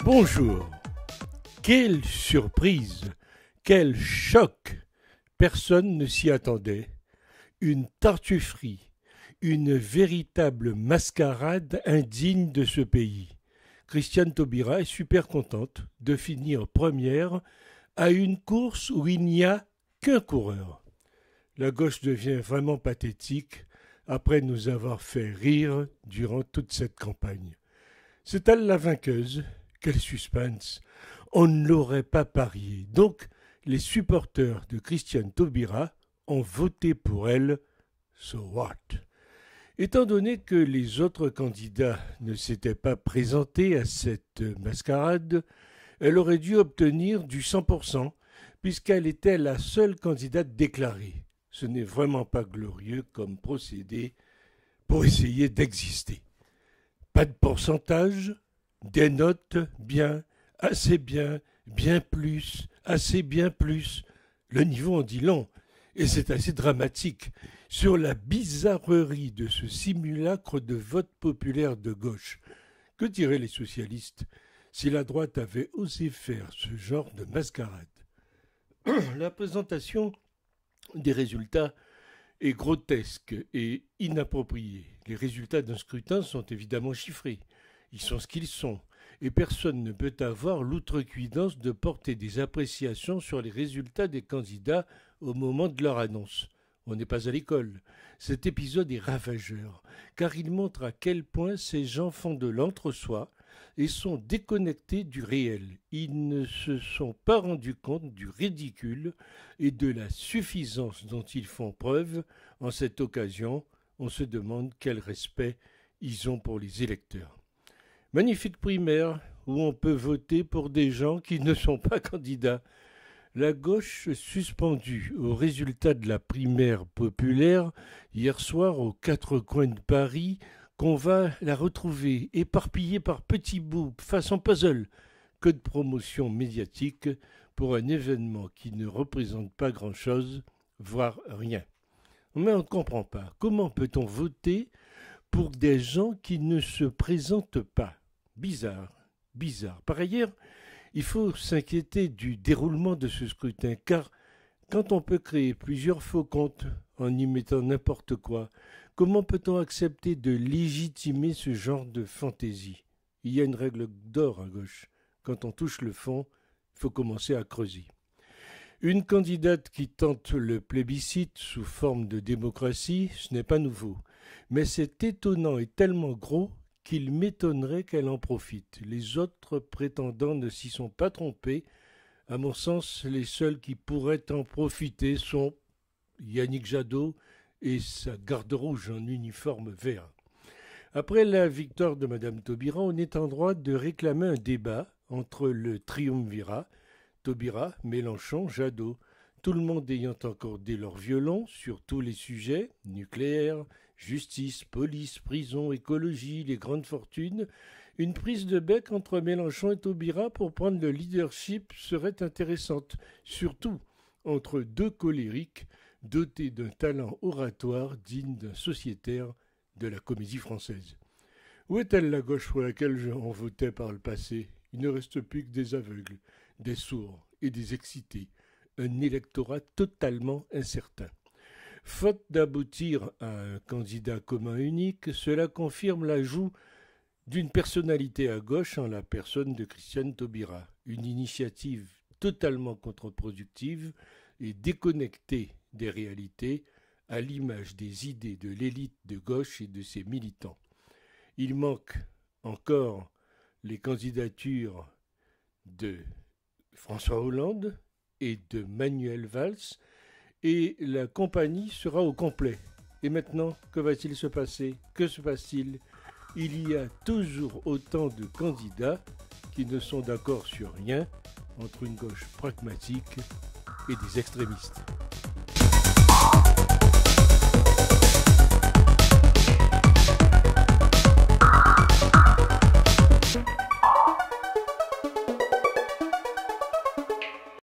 Bonjour. Quelle surprise, quel choc! Personne ne s'y attendait. Une tartufferie, une véritable mascarade indigne de ce pays. Christiane Taubira est super contente de finir première à une course où il n'y a qu'un coureur. La gauche devient vraiment pathétique après nous avoir fait rire durant toute cette campagne. C'est elle la vainqueuse. Quel suspense! On ne l'aurait pas parié. Donc, les supporters de Christiane Taubira ont voté pour elle. So what? Étant donné que les autres candidats ne s'étaient pas présentés à cette mascarade, elle aurait dû obtenir du 100%, puisqu'elle était la seule candidate déclarée. Ce n'est vraiment pas glorieux comme procédé pour essayer d'exister. Pas de pourcentage, des notes bien, assez bien, bien plus, assez bien plus. Le niveau en dit long, et c'est assez dramatique, sur la bizarrerie de ce simulacre de vote populaire de gauche. Que diraient les socialistes si la droite avait osé faire ce genre de mascarade? La présentation des résultats est grotesque et inappropriée. Les résultats d'un scrutin sont évidemment chiffrés. Ils sont ce qu'ils sont, et personne ne peut avoir l'outrecuidance de porter des appréciations sur les résultats des candidats au moment de leur annonce. On n'est pas à l'école. Cet épisode est ravageur, car il montre à quel point ces gens font de l'entre-soi et sont déconnectés du réel. Ils ne se sont pas rendus compte du ridicule et de la suffisance dont ils font preuve. En cette occasion, on se demande quel respect ils ont pour les électeurs. Magnifique primaire où on peut voter pour des gens qui ne sont pas candidats. La gauche suspendue au résultat de la primaire populaire hier soir aux quatre coins de Paris, qu'on va la retrouver éparpillée par petits bouts, façon puzzle. Que de promotion médiatique pour un événement qui ne représente pas grand-chose, voire rien. Mais on ne comprend pas. Comment peut-on voter pour des gens qui ne se présentent pas? Bizarre, bizarre. Par ailleurs, il faut s'inquiéter du déroulement de ce scrutin, car quand on peut créer plusieurs faux comptes en y mettant n'importe quoi, comment peut-on accepter de légitimer ce genre de fantaisie? Il y a une règle d'or à gauche. Quand on touche le fond, il faut commencer à creuser. Une candidate qui tente le plébiscite sous forme de démocratie, ce n'est pas nouveau. Mais c'est étonnant et tellement gros qu'il m'étonnerait qu'elle en profite. Les autres prétendants ne s'y sont pas trompés. À mon sens, les seuls qui pourraient en profiter sont Yannick Jadot et sa garde rouge en uniforme vert. Après la victoire de Mme Taubira, on est en droit de réclamer un débat entre le triumvirat, Taubira, Mélenchon, Jadot, tout le monde ayant accordé leur violon sur tous les sujets, nucléaire, justice, police, prison, écologie, les grandes fortunes. Une prise de bec entre Mélenchon et Taubira pour prendre le leadership serait intéressante, surtout entre deux colériques dotés d'un talent oratoire digne d'un sociétaire de la comédie française. Où est-elle la gauche pour laquelle on votait par le passé? Il ne reste plus que des aveugles, des sourds et des excités, un électorat totalement incertain. Faute d'aboutir à un candidat commun unique, cela confirme l'ajout d'une personnalité à gauche en la personne de Christiane Taubira, une initiative totalement contre-productive et déconnectée des réalités, à l'image des idées de l'élite de gauche et de ses militants. Il manque encore les candidatures de François Hollande et de Manuel Valls, et la compagnie sera au complet. Et maintenant, que va-t-il se passer? Que se passe-t-il? Il y a toujours autant de candidats qui ne sont d'accord sur rien, entre une gauche pragmatique et des extrémistes.